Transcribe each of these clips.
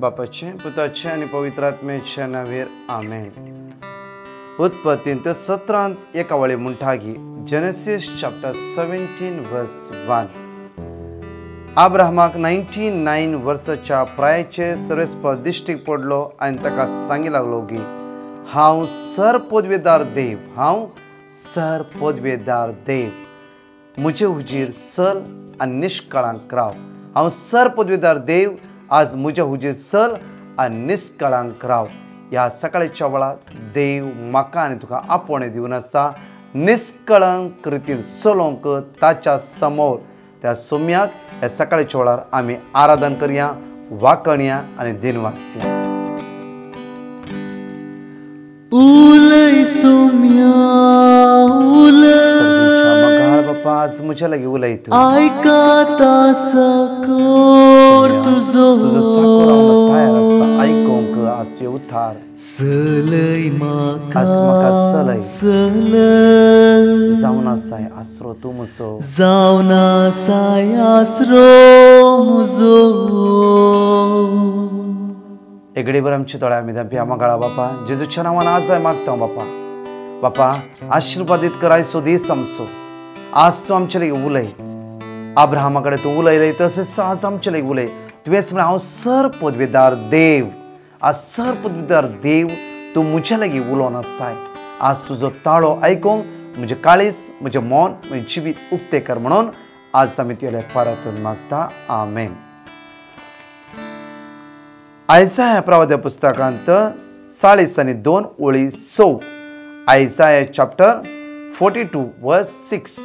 बापाचे पुताचे आणि पवित्र आत्म्याचे नावेर आमेन. उत्पत्तींत 17 एका वळी म्हणटागी जेनेसिस चॅप्टर 17 वर्स 1. अब्राहमाक 99 वर्साच्या प्रायाचे सर्वेस्पर दिश्टीक पडलो आणि ताका सांगी लागलो की हांव सर पदवेदार देव, हांव सर पदवेदार देव, म्हजे हुजीर सल आनी निश्कळांक राव. हांव सर पदवेदार देव, आज म्हज्या हुजीर सल आनी निश्कळांक राव. ह्या सकाळच्या वेळार देव म्हाका आनी तुका आपणे दिवन आसा निश्कळंक रितीन चलोवंक ताच्या समोर. त्या सोम्याक ह्या सकाळच्या वेळार आमी आराधन करया, वाकणया आनी दिनवासया. उलय सोम्या मगाळ बापा, आज म्हज्या लागीं उलय तूं. आयकात साकोर तुजो तयार आसा आयकोंक आज तुवें उतार. सलय म्हाका सलय सलय जावन आसाय आसरो तूं म्हजो, जावन आसाय आसरो म्हजो. एगडे बर आमच्या दोळ्या आमी धांपया मगाळा बापा. जेजूच्या नांवान आज हांव मागता बापा. बापा आशिर्वादीत कर आयचो दीस आमचो. आज तूं आमचे लागीं उलय. अब्राहमा कडेन तूं उलयलय तशेंच आज आमचे लागीं उलय. तुवेंच म्हळ्यार हांव सर पदवेदार देव. आज सर पदवेदार देव तूं म्हज्या लागीं उलोवन आसाय. आज तुजो ताळो आयकोंक म्हजें काळीज, म्हजें मन, म्हजें जिवीत उक्तें कर म्हणून आज आमी तुगेले परतून मागता. आमेन. आयसाया प्रवाद्या पुस्तकांत 40:2 ओळी 6. आयसाया चॅप्टर 42 वर्स 6.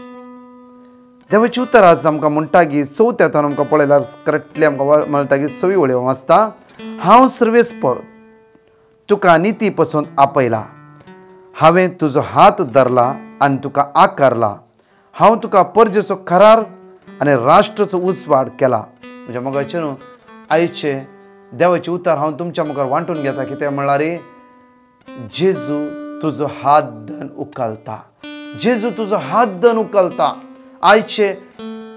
देवाची उतर आज आमकां म्हणटा की 4 आमकां पळयल्यार करंटली आमकां मेळटा की 6 वळी वाचता. हांव सर्वेस्पर तुका निती पसून आपयला, हांवें तुजो हात धरला आनी तुका आकारला. हांव तुका परजेचो करार आनी राष्ट्राचो उसवाड केला. म्हणजे मोगाचें न्हू आयचे देवाची उतर हांव तुमच्या मुखार वांटून घेता. कितें म्हणल्यार जेजू तुजो हात धन उखलता. जेजू तुजो हात धन उखलता. आयचे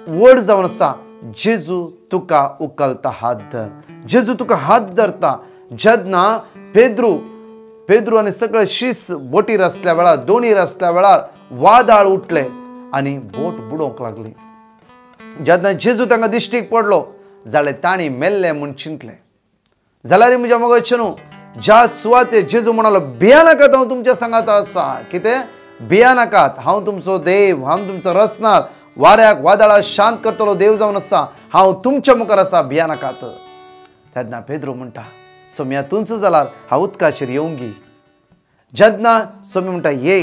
वड जावन आसा जेजू तुका उखलता हात धर. जेजू तुका हात धरता. जेन्ना पेद्रू आनी सगळे शीस बोटीर आसल्या वेळार, दोणीर आसल्या वेळार वादळ उठले आनी बोट बुडोवंक लागली. जेन्ना जेजू तांकां दिश्टीक पडलो जाल्यार तांणी मेल्ले म्हूण चिंतले. जाल्यार म्हज्या मोगाचें न्हू, ज्या सुवाते जेजू म्हणालो भिया नाकात, हांव तुमच्या सांगात आसा. कितें भिया नाकात, हांव तुमचो देव, हांव तुमचो रचणार, वाऱ्याक वादळाक शांत करतलो देव जावन आसा, हांव तुमच्या मुखार आसा, भिया नाकात. तेन्ना पेद्रू म्हणटा सोम्या तूंच जाल्यार हांव उदकाचेर येवंगी. जेन्ना सोम्या म्हणटा ये.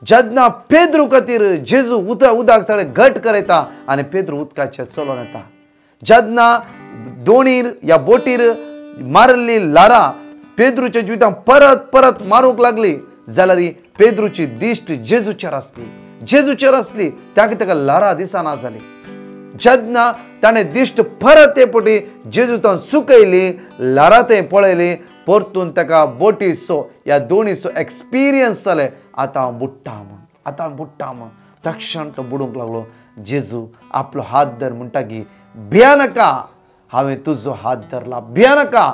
जेन्ना पेद्रू खातीर जेजू उदक सगळें घट करयता आनी पेद्रू उदकाचेर चलोन येता. जेन्ना दोणीर या बोटीर मारल्ली लारां पेद्रूच्या जिवितांत परत परत मारूंक लागली जाल्यार पेद्रूची दिश्ट जेजूचेर आसली. त्या ताका लारां दिसना जाली. जेन्ना ताणें दिश्ट परत एपटी जेजूतां सुकयली, लारां थंय पळयली, परतून ताका बोटीचो या दोणीचो एक्सपिरियन्स जालें. आतां हांव बुडटा म्हूण तक्षण तो बुडूंक लागलो. जेजू आपलो हात धर म्हणटा की भिया नाका, हांवें तुजो हात धरला, भिया नाका.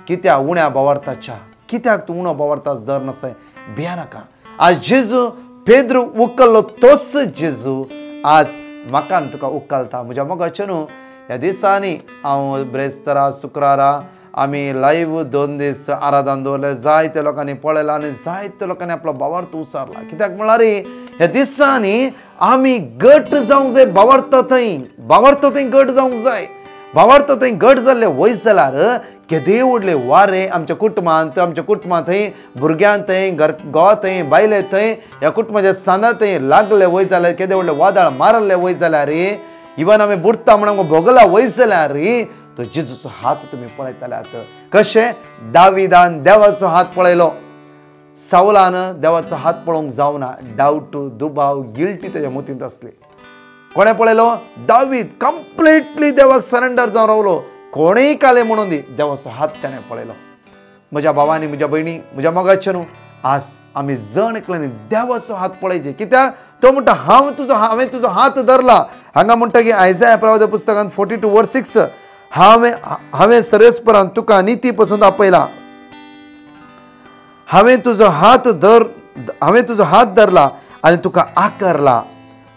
कित्याक उण्या बावार्थाच्या, कित्याक तूं उणो बावार्थाच धर नासाय, भिया नाका. आज जेजू पेद्रू उखल्लो तोच जेजू आज म्हाका आनी तुका उखलता. म्हज्या मोगाचें न्हू, ह्या दिसांनी हांव ब्रेस्तारा शुक्रारा आमी लायव्ह 2 दीस आराधन दवरले. जायत्या लोकांनी पळयलां आनी जायत्या लोकांनी आपलो भावार्थ उसारला. कित्याक म्हळ्यार ह्या दिसांनी आमी घट जावंक जाय. भावार्थ थंय घट जावंक जाय. भावार्थ थंय घट जाल्ले वयस जाल्यार केदे व्हडले वारे आमच्या कुटुंबांत थंय भुरग्यांक थंय घोवा थंय बायले थंय ह्या कुटुंबाच्या सांदा थंय लागले वयस जाल्यार केदे व्हडले वादळ मारले वयस जाल्यार इवन आमी बुडटा म्हणून आमकां भोगला वयस जाल्यार तो जेजूचो हात तुमी पळयतल्यात. कशें दाविदान देवाचो हात पळयलो, सावलान देवाचो हात पळोवंक जावना. डावट, दुबाव, गिल्टी तेज्या मतींत आसली. कोणें पळयलो? दावीद कंप्लिटली देवाक सरेंडर जावन रावलो. कोणेय काले म्हणून दी, देवाचो हात ताणें पळयलो. म्हज्या भावांनी, म्हज्या भयणी, म्हज्या मोगाचें न्हू, आज आमी जण एकल्यांनी देवाचो हात पळयचे. कित्याक तो म्हणटा हांवें तुजो हात धरला. हांगा म्हणटा की आयसाया प्रवादी पुस्तकांत 42 वर्स 6 हांवें सर्वेस्परान तुका निती पासून आपयला. हांवें तुजो हात धरला आनी तुका आकारला.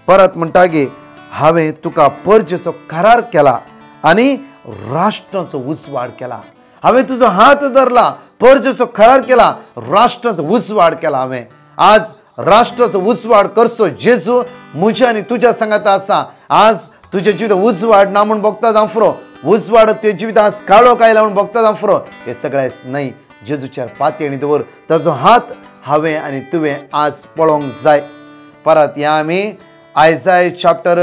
परत म्हणटागे हांवें तुका परजेचो करार केला आनी राष्ट्राचो उजवाड केला. हांवें तुजो हात धरला, परजेचो करार केला, राष्ट्राचो उजवाड केला. हांवें आज राष्ट्राचो उजवाड करचो. जेजू म्हज्या आनी तुज्या सांगात आसा. आज तुजे जिवीत उजवाड ना म्हूण बगता जावं फुरो, उजवाड तुजे जिवीत आज काळोख आयला म्हूण बगता जावं फुरो, हे सगळें न्हय. जेजूचेर पातयेणी दवर. ताजो हात हांवें आनी तुवें आज पळोवंक जाय. परत या आमी आयजाय चॅप्टर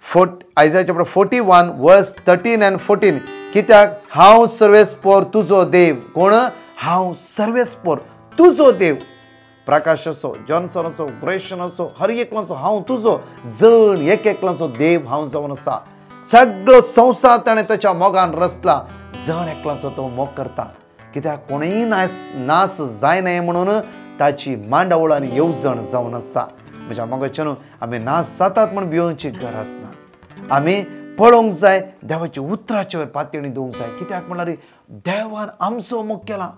41 वर्स 13 and 14. कित्याक हांव सर्वेस्पोर तुजो देव. कोण? हांव सर्वेस्पोर तुजो देव. प्रकाश असो, जॉन्सन असो, ग्रेशन असो, हर एकलांचो हांव तुजो जण एक एकलांचो देव हांव जावन आसा. सगळो संवसार ताणें ताच्या मोगान रचला. जण एकलांचो तो मोग करता. कित्याक कोणूय नास जायना म्हणून ताची मांडावळ आनी येवजण जावन आसा. म्हज्या मोगाच्यान आमी नास जातात म्हूण भिवची गरज ना. आमी पळोवंक जाय, देवाच्या उतराचे वयर पातयेणी दवरूंक जाय. कित्याक म्हणल्यार देवान आमचो मोग केला,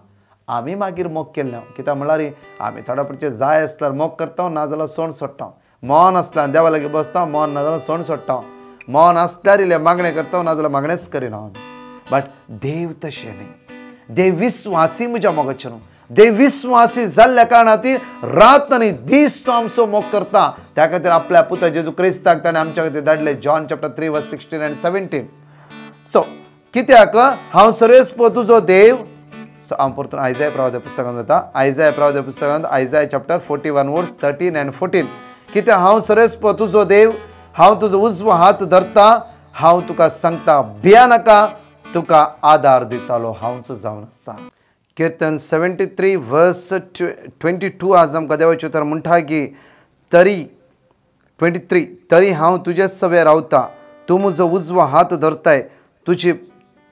आमी मागीर मोग केले ना. कित्याक म्हणल्यार आमी थोड्या पडचे जाय आसल्यार मोग करता, नाजाल्यार सण सोडटा. मौन आसल्यार देवा लागीं बसता, मौन नाजाल्यार सण सोडटा. मौन आसल्यार इल्ले मागणें करता, नाजाल्यार मागणेंच करिना आमी. बट देव तशें न्हय. देव विस्वासी. म्हज्या मोगाच्यान देव विस्वासी जाल्ल्या कारणान रात आनी दीस तो आमचो मोग करता. त्या खातीर आपल्या पुता जेजू क्रिस्ताक ताणें आमच्या खातीर धाडले. जॉन चॅप्टर 3 वर्स 16 and 17. सो कित्याक हांव सर्वेस्पोर तुजो देव. सो हांव परतून आयजाय प्रवाद्या पुस्तकांत वता. आयजाय प्रवाद्या पुस्तकांत आयजाय चॅप्टर 41 वर्स 13 and 14. कित्याक हांव सर्वेस्पोर तुजो देव, हांव तुजो उजवो हात धरता. हांव तुका सांगता, भिया नाका, तुका आदार दितालो हांवच जावन आसा. कीर्तन 73 वर्स 22 आज आमकां देवाचें उतर म्हणटा की तरी 23 तरी हांव तुजे सवे रावता. तूं म्हजो उजवो हात धरताय.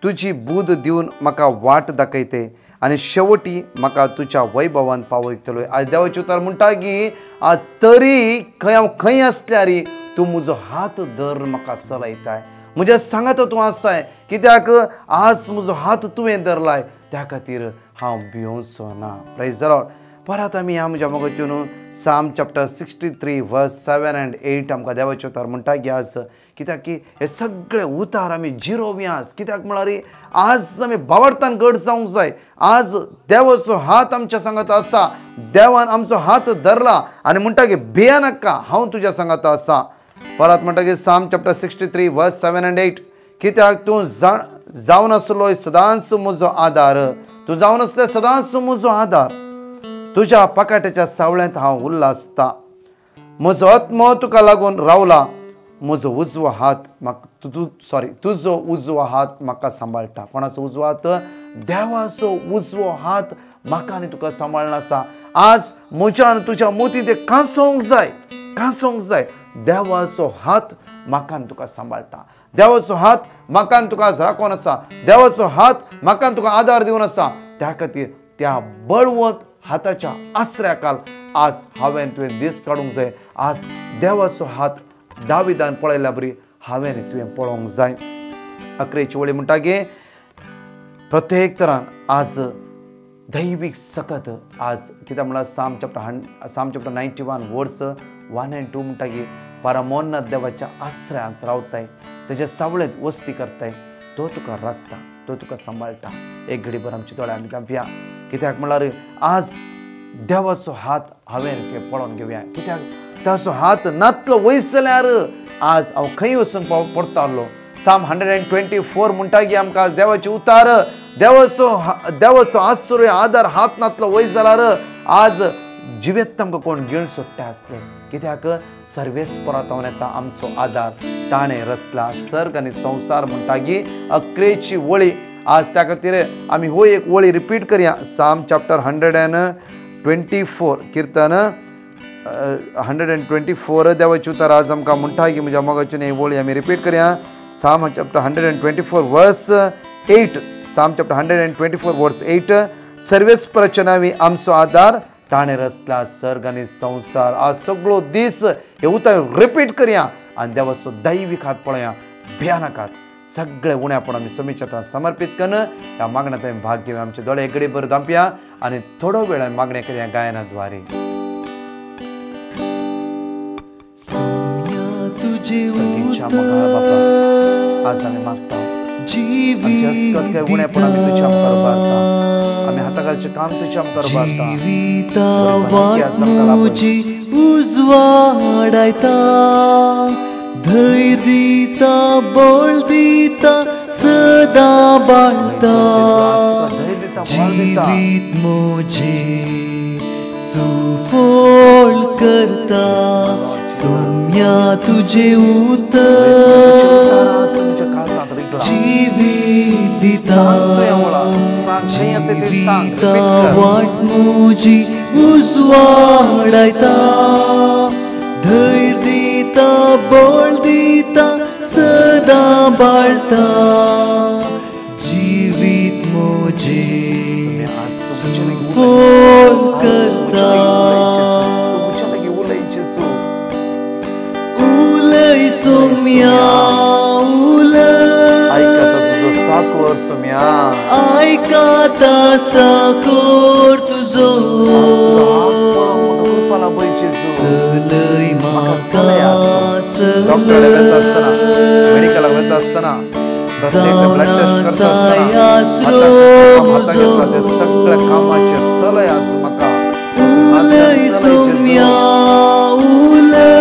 तुजी बूद दिवन म्हाका वाट दाखयते आनी शेवटी म्हाका तुज्या वैभवान पावयतलो. आज देवाचें उतर म्हणटा की तरी खंय आसल्यार तूं म्हजो हात धर म्हाका चलयताय. म्हज्या सांगात तूं आसाय. कित्याक आज म्हजो हात तुवें धरलाय, त्या खातीर हांव भिवचो ना. Praise the Lord. परत आमी ह्या म्हज्या मोगाच्यान साम चॅप्टर 63 वर्स 7 and 8 आमकां देवाचें उतर म्हणटा की आज कित्याक की हे सगळे उतार आमी जिरोवया. आज कित्याक म्हळ्यार आज आमी बावडतान घट जावंक जाय. आज देवाचो हात आमच्या सांगात आसा. देवान आमचो हात धरला आनी म्हणटा की भिया नाका, हांव तुज्या सांगात आसा. परत म्हणटा की साम चॅप्टर 63 वर्स 7 and 8. कित्याक तूं जावन आसलो सदांच म्हजो आदार. तूं जावन आसलें सदांच म्हजो आदार. तुज्या पाकाट्याच्या सावळ्यांत हांव उल्हासता. म्हजो आत्मो तुका लागून रावला. म्हजो उजवो हात तुजो उजवो हात म्हाका सांबाळटा. कोणाचो उजवो हात? देवाचो उजवो हात म्हाका आनी तुका सांबाळना आसा. आज म्हज्या आनी तुज्या मोती ते कांसोवंक जाय. देवाचो हात म्हाका आनी तुका सांबाळटा. देवाचो हात म्हाका आनी तुका आज राखोन आसा. देवाचो हात म्हाका आनी तुका आदार दिवन आसा. त्या खातीर त्या बळवंत हाताच्या आसऱ्याखाल आज हांवें तुवें दीस काडूंक जाय. आज देवाचो हात दाविदान पळयल्या बरी हांवें तुवें पळोवंक जाय. 11ची वळी म्हणटा की प्रत्येक तरान आज दैवीक सकत आज कित्याक म्हळ्यार साम चॅप्टर 91 वर्स 1 and 2 म्हणटा की परमोन्नत देवाच्या आश्रयांत रावताय. तेजे सावळेंत वस्ती करताय. तो तुका राखता, तो तुका सांबाळटा. एक घडीभर आमचे दोळे आमी धांपया. कित्याक म्हळ्यार आज देवाचो हात हांवें पळोवन घेवया. कित्याक ताचो हात नातलो वयसल्यार आज हांव खंय वचून पडतालो. साम 124 म्हणटा की आमकां आज देवाचे उतार. देवाचो आसरो आदार हात नातलो वयस जाल्यार आज जिवेत आमकां कोण घेवन सोडटा आसले. कित्याक सर्वेस्परांत येता आमचो आदार. ताणें रचला सर्ग आनी संवसार म्हणटा की 11ची वळी. आज त्या खातीर आमी हो एक वळी रिपीट करया. साम चॅप्टर 124 कीर्तन 124 देवाचें उतर आज आमकां म्हणटा की म्हज्या मोगाच्यान ही वळी आमी रिपीट करया. साम चॅप्टर 124 वर्स 8. साम चॅप्टर 124 वर्स 8. सर्वेस्पराच्या नांवी आमचो आदार. ताणें रचला सर्ग आनी संवसार. आज सगळो दीस हे उतर रिपीट करया आनी देवाचो दैवीक हात पळोवया. भिया नाकात, सगळे उण्यापण आम्ही सोमीच्या हातांत समर्पित करणं ह्या मागण्यात आम्ही भाग घेऊया. आमचे दोळे एगडे भर दांपया आणि थोडो वेळ आम्ही मागण्या करूया गायनाद्वारे. सोम्या तुझे सगळीच्या उतर मगाळ बापा आज आम्ही मागतो जीवित काय उण्यापण आम्ही तुझ्या आमकां उबारता. आम्ही हाताखालचे काम तुझ्या आमकां उबारता. जीविता वाट मुजी उजवाडायता धैर्य दिता बळ दिता सदा बाळता जीवित मोजे सुफोळ करता सोम्या तुझे उतर जीवित दिता जीविता वाट मुजी उजवाडायता धैर्य दिता बळ दिता सदा बाळता जीवित मोजे सुफोळ करता उलय सोम्या साकोर सोम्या ऐकाता साकोर तुझो सलय म्हाका डॉक्टर मेडिकल वयता आसतना ब्लड टेस्ट करता आसतना सगळ्या कामाचे सलय आस म्हाका उलय सोम्या उलय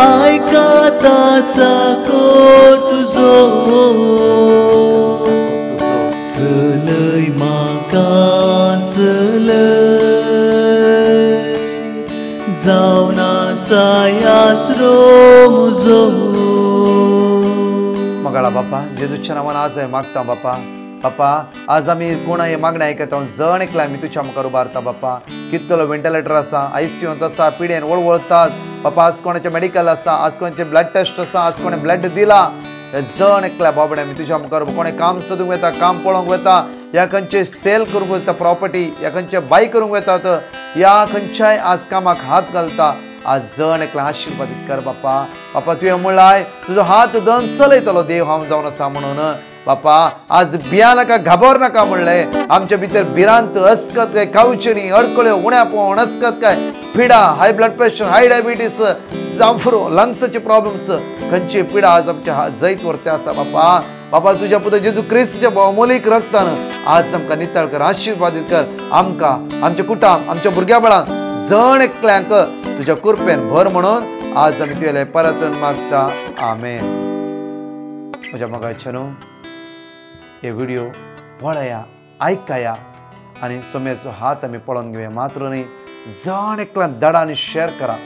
ऐकाता साकोर तुझो सलय म्हाका सलय जावन आसाय आसरो म्हजो. मगाळा बापा जेजूच्या नांवान आज हांवें मागता बापा. बापा आज आमी कोणा हे मागणें आयकता जण एकला आमी तुज्या मुखार उबारता बापा. कितलो वेंटिलेटर आसा ICUंत आसा पिड्यान वळवळतात बापा. आज कोणाचें मेडिकल आसा आज कोणाचें ब्लड टेस्ट आसा आज कोणें ब्लड दिला जण एकल्या बाबडे आमी तुज्या मुखार कोणें काम सोदूंक वता काम पळोवंक वता या खंयचे सेल करूंक वता प्रॉपर्टी या खंयचे बाय करूंक वतात या खंयच्याय आज कामाक हात घालता आज जण एकला आशिर्वादीत कर बापा. बापा तुवें म्हणलाय तुजो हात धन चलयतलो देव हांव जावन आसा म्हणून बापा. आज भिया नाका घाबर नाका म्हणले आमच्या भितर भिरांत अस्कत काय कावचणी अडकळ्यो उण्यापण अस्कत काय पिडा हाय ब्लड प्रेशर हाय डायबिटीस जांफरो लंग्सचे प्रॉब्लेम्स खंयची पिडा आज आमच्या जैत वरते आसा बापा. बापा तुझ्या पुत्र जेजू क्रिस्ताच्या बहुमोलीक रक्तान आज आमकां नितळ कर आशिर्वादीत कर आमकां आमचे कुटुंब आमच्या भुरग्या बळांक जण एकल्यांक तुझ्या कृपेन भर म्हणून आज आमी तुवेले परतून मागता आमेन. म्हज्या मोगाचेनो हे व्हिडिओ पळया आयकया आनी सोम्याचो हात आमी पळोवन घेवया मात्र न्ही जण एकल्यान धाडा आनी शेअर करा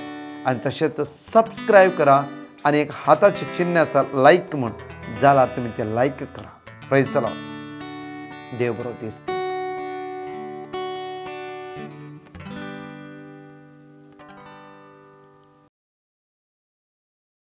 आनी तशेंच सबस्क्रायब करा आनी एक हाताचें चिन्ह आसा लायक म्हूण जाल्यार तुमी तें लायक करा. Praise the Lord. देव बरो दीस.